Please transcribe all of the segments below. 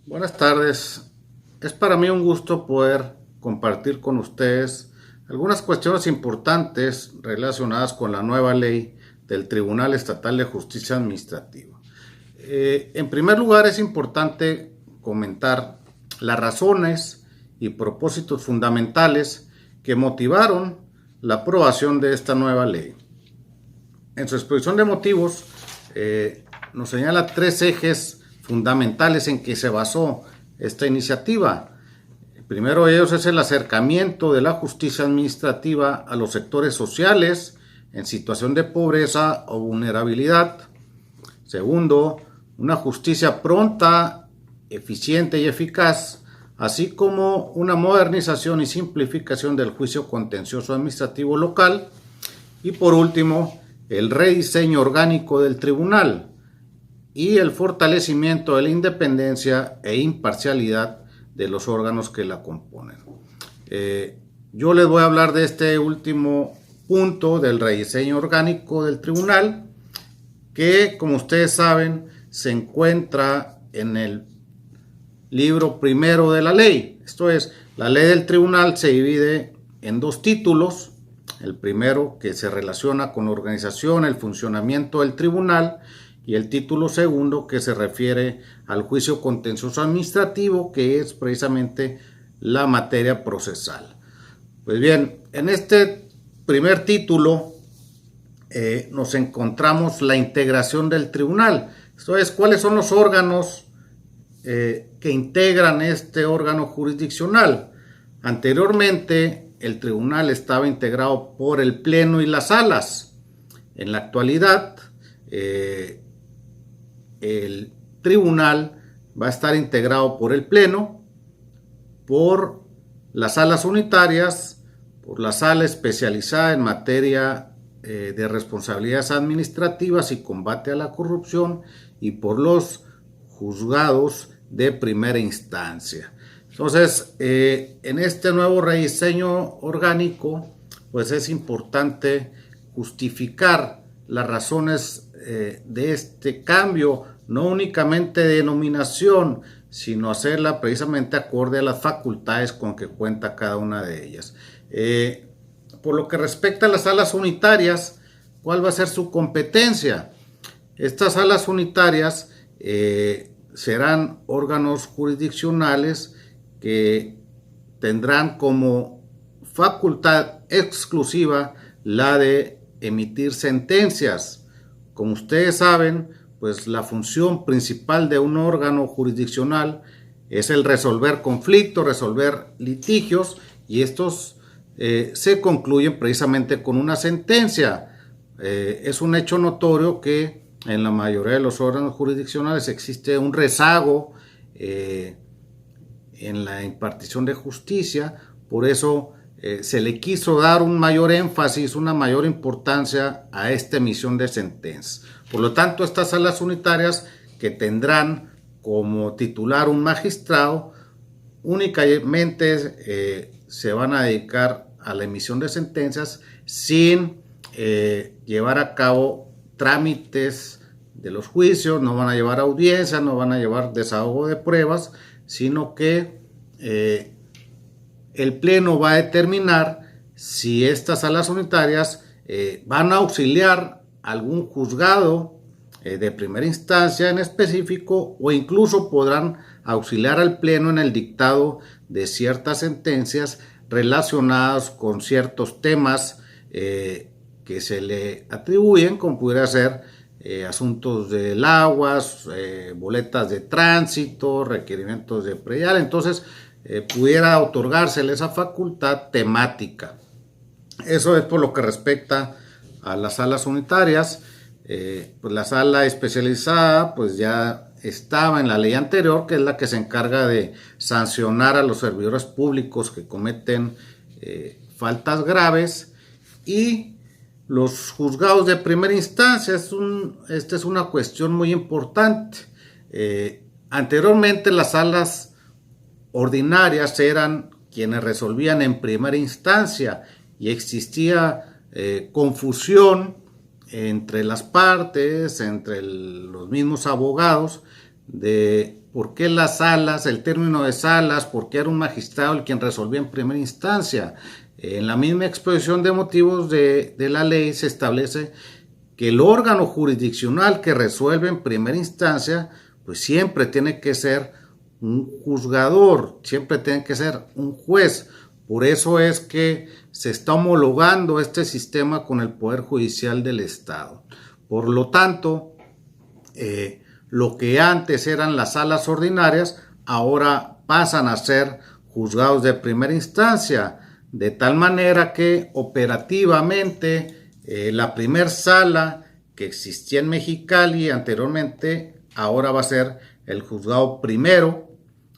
Buenas tardes. Es para mí un gusto poder compartir con ustedes algunas cuestiones importantes relacionadas con la nueva ley del Tribunal Estatal de Justicia Administrativa. En primer lugar, es importante comentar las razones y propósitos fundamentales que motivaron la aprobación de esta nueva ley. En su exposición de motivos, nos señala tres ejes fundamentales en que se basó esta iniciativa. El primero de ellos es el acercamiento de la justicia administrativa a los sectores sociales en situación de pobreza o vulnerabilidad. Segundo, una justicia pronta, eficiente y eficaz, así como una modernización y simplificación del juicio contencioso administrativo local. Y por último, el rediseño orgánico del tribunal y el fortalecimiento de la independencia e imparcialidad de los órganos que la componen. Yo les voy a hablar de este último punto del rediseño orgánico del tribunal, que, como ustedes saben, se encuentra en el libro primero de la ley. Esto es, la ley del tribunal se divide en dos títulos. El primero, que se relaciona con la organización, el funcionamiento del tribunal, y el título segundo, que se refiere al juicio contencioso administrativo, que es precisamente la materia procesal. Pues bien, en este primer título nos encontramos la integración del tribunal. Esto es, cuáles son los órganos que integran este órgano jurisdiccional. Anteriormente, el tribunal estaba integrado por el pleno y las salas. En la actualidad, el tribunal va a estar integrado por el pleno, por las salas unitarias, por la sala especializada en materia de responsabilidades administrativas y combate a la corrupción, y por los juzgados de primera instancia. Entonces, en este nuevo rediseño orgánico, pues es importante justificar las razones de este cambio, no únicamente de denominación, sino hacerla precisamente acorde a las facultades con que cuenta cada una de ellas. Por lo que respecta a las salas unitarias, ¿cuál va a ser su competencia? Estas salas unitarias serán órganos jurisdiccionales que tendrán como facultad exclusiva la de emitir sentencias. Como ustedes saben, pues la función principal de un órgano jurisdiccional es el resolver conflictos, resolver litigios, y estos se concluyen precisamente con una sentencia. Es un hecho notorio que en la mayoría de los órganos jurisdiccionales existe un rezago en la impartición de justicia. Por eso se le quiso dar un mayor énfasis, una mayor importancia a esta emisión de sentencias. Por lo tanto, estas salas unitarias, que tendrán como titular un magistrado, únicamente se van a dedicar a la emisión de sentencias sin llevar a cabo trámites de los juicios, no van a llevar audiencia, no van a llevar desahogo de pruebas, sino que el pleno va a determinar si estas salas unitarias van a auxiliar algún juzgado de primera instancia en específico, o incluso podrán auxiliar al pleno en el dictado de ciertas sentencias relacionadas con ciertos temas que se le atribuyen, como pudiera ser asuntos del agua, boletas de tránsito, requerimientos de predial. Entonces pudiera otorgársele esa facultad temática. Eso es por lo que respecta a las salas unitarias. Pues la sala especializada pues ya estaba en la ley anterior, que es la que se encarga de sancionar a los servidores públicos que cometen faltas graves. Y los juzgados de primera instancia, esta es una cuestión muy importante. Anteriormente las salas ordinarias eran quienes resolvían en primera instancia, y existía confusión entre las partes, entre los mismos abogados, de por qué las salas, el término de salas, por qué era un magistrado el quien resolvía en primera instancia. En la misma exposición de motivos de la ley se establece que el órgano jurisdiccional que resuelve en primera instancia, pues siempre tiene que ser un juzgador, siempre tiene que ser un juez. Por eso es que se está homologando este sistema con el Poder Judicial del Estado. Por lo tanto, lo que antes eran las salas ordinarias, ahora pasan a ser juzgados de primera instancia, de tal manera que operativamente la primera sala que existía en Mexicali anteriormente, ahora va a ser el juzgado primero.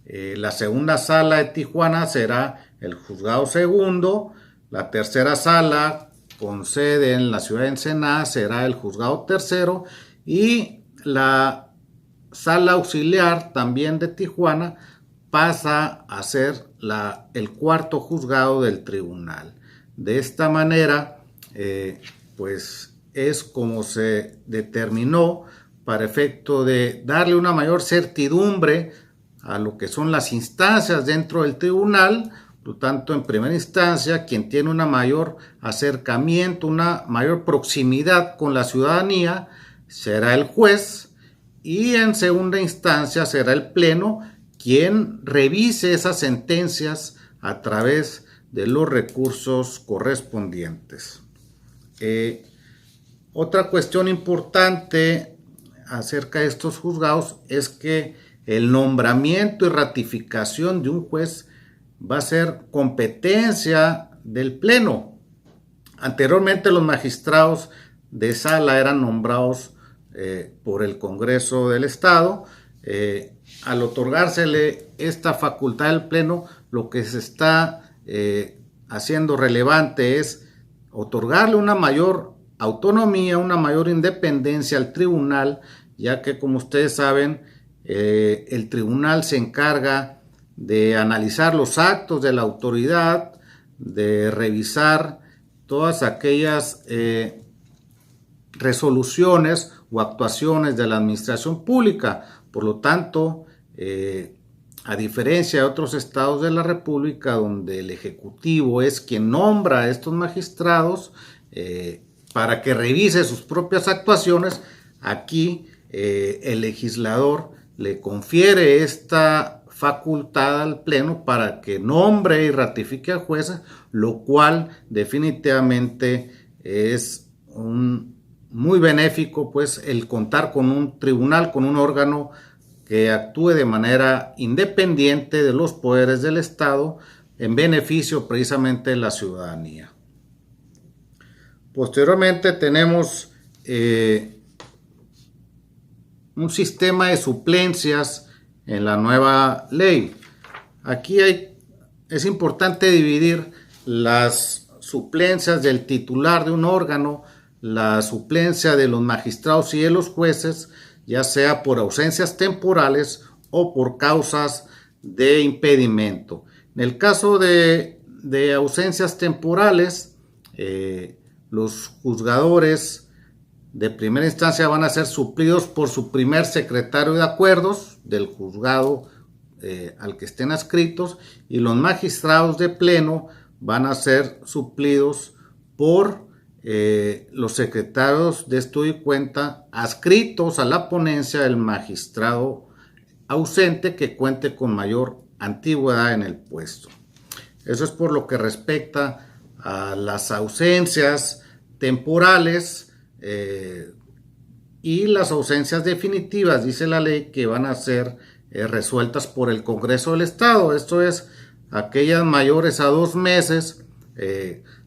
La segunda sala de Tijuana será el juzgado segundo. La tercera sala con sede en la ciudad de Ensenada será el juzgado tercero. Y la sala auxiliar también de Tijuana pasa a ser el cuarto juzgado del tribunal. De esta manera, pues es como se determinó para efecto de darle una mayor certidumbre a lo que son las instancias dentro del tribunal. Por lo tanto, en primera instancia, quien tiene un mayor acercamiento, una mayor proximidad con la ciudadanía, será el juez, y en segunda instancia será el pleno quien revise esas sentencias a través de los recursos correspondientes. Otra cuestión importante acerca de estos juzgados es que el nombramiento y ratificación de un juez va a ser competencia del pleno. Anteriormente los magistrados de sala eran nombrados por el Congreso del Estado. Al otorgársele esta facultad del pleno, lo que se está haciendo relevante es otorgarle una mayor autonomía, una mayor independencia al tribunal, ya que, como ustedes saben, el tribunal se encarga de analizar los actos de la autoridad, de revisar todas aquellas resoluciones o actuaciones de la administración pública. Por lo tanto, a diferencia de otros estados de la República, donde el Ejecutivo es quien nombra a estos magistrados para que revise sus propias actuaciones, aquí el legislador le confiere esta facultad al pleno para que nombre y ratifique a jueces, lo cual definitivamente es muy benéfico, pues, el contar con un tribunal, con un órgano que actúe de manera independiente de los poderes del Estado en beneficio precisamente de la ciudadanía. Posteriormente tenemos un sistema de suplencias en la nueva ley. Aquí es importante dividir las suplencias del titular de un órgano, la suplencia de los magistrados y de los jueces, ya sea por ausencias temporales o por causas de impedimento. En el caso de ausencias temporales, los juzgadores de primera instancia van a ser suplidos por su primer secretario de acuerdos del juzgado al que estén adscritos, y los magistrados de pleno van a ser suplidos por los secretarios de estudio y cuenta adscritos a la ponencia del magistrado ausente que cuente con mayor antigüedad en el puesto. Eso es por lo que respecta a las ausencias temporales y las ausencias definitivas. Dice la ley que van a ser resueltas por el Congreso del Estado. Esto es, aquellas mayores a 2 meses,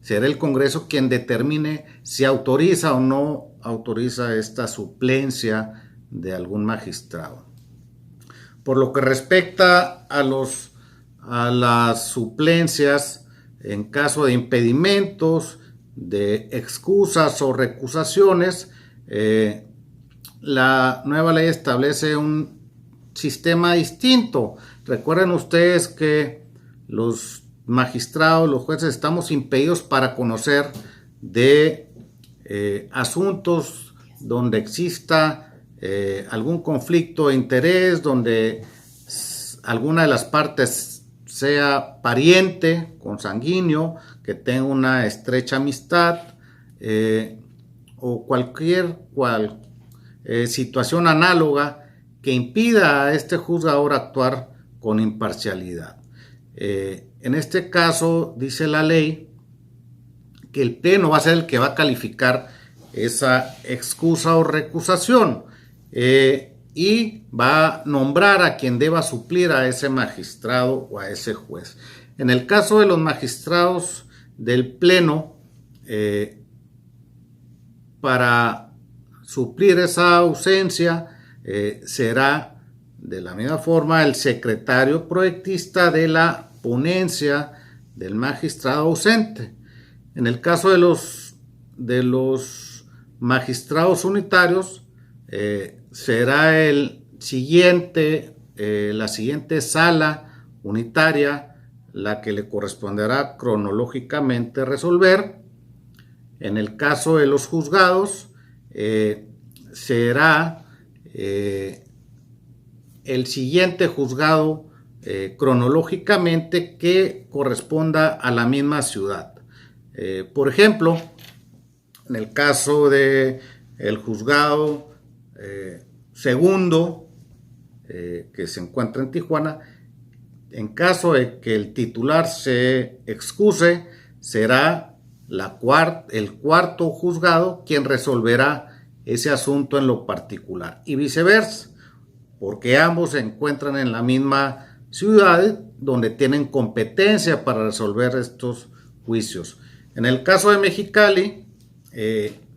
será el Congreso quien determine si autoriza o no autoriza esta suplencia de algún magistrado. Por lo que respecta a las suplencias en caso de impedimentos, de excusas o recusaciones, la nueva ley establece un sistema distinto. Recuerden ustedes que los magistrados, los jueces, estamos impedidos para conocer de asuntos donde exista algún conflicto de interés donde alguna de las partes sea pariente, consanguíneo, que tenga una estrecha amistad, o cualquier situación análoga que impida a este juzgador actuar con imparcialidad. En este caso, dice la ley que el pleno va a ser el que va a calificar esa excusa o recusación, y va a nombrar a quien deba suplir a ese magistrado o a ese juez. En el caso de los magistrados del pleno, para suplir esa ausencia, será de la misma forma el secretario proyectista de la ponencia del magistrado ausente. En el caso de los magistrados unitarios, será la siguiente sala unitaria la que le corresponderá cronológicamente resolver. En el caso de los juzgados, será el siguiente juzgado cronológicamente que corresponda a la misma ciudad. Por ejemplo, en el caso de el juzgado segundo, que se encuentra en Tijuana, en caso de que el titular se excuse, será el cuarto juzgado quien resolverá ese asunto en lo particular, y viceversa, porque ambos se encuentran en la misma ciudad donde tienen competencia para resolver estos juicios. En el caso de Mexicali,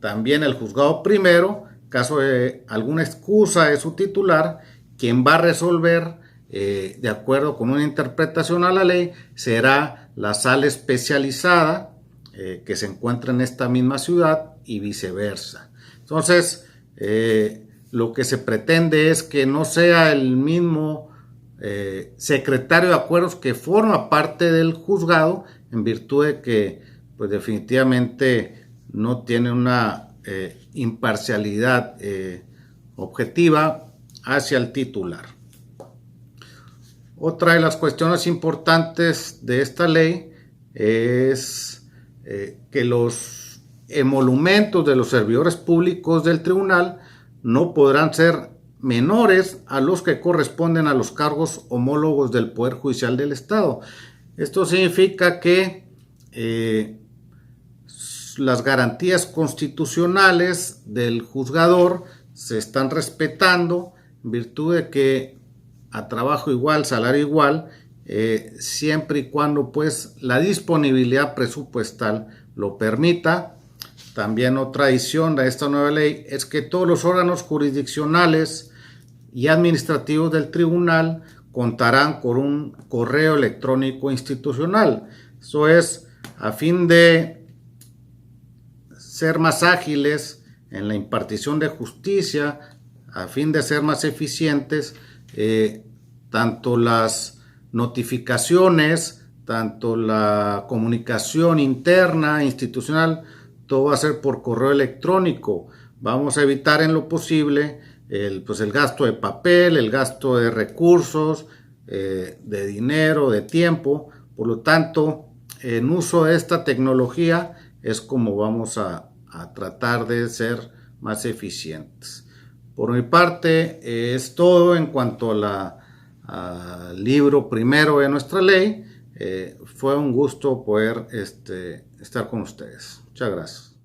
también el juzgado primero, caso de alguna excusa de su titular, quien va a resolver, de acuerdo con una interpretación a la ley, será la sala especializada que se encuentra en esta misma ciudad, y viceversa. Entonces, lo que se pretende es que no sea el mismo secretario de acuerdos que forma parte del juzgado, en virtud de que pues definitivamente no tiene una imparcialidad objetiva hacia el titular. Otra de las cuestiones importantes de esta ley es que los emolumentos de los servidores públicos del tribunal no podrán ser menores a los que corresponden a los cargos homólogos del Poder Judicial del Estado. Esto significa que las garantías constitucionales del juzgador se están respetando, en virtud de que a trabajo igual, salario igual, siempre y cuando pues la disponibilidad presupuestal lo permita. También otra adición de esta nueva ley es que todos los órganos jurisdiccionales y administrativos del tribunal contarán con un correo electrónico institucional. Eso es a fin de ser más ágiles en la impartición de justicia, a fin de ser más eficientes, tanto las notificaciones, tanto la comunicación interna, institucional, todo va a ser por correo electrónico. Vamos a evitar en lo posible el gasto de papel, el gasto de recursos, de dinero, de tiempo. Por lo tanto, en uso de esta tecnología es como vamos a tratar de ser más eficientes. Por mi parte, es todo en cuanto al libro primero de nuestra ley. Fue un gusto poder estar con ustedes. Muchas gracias.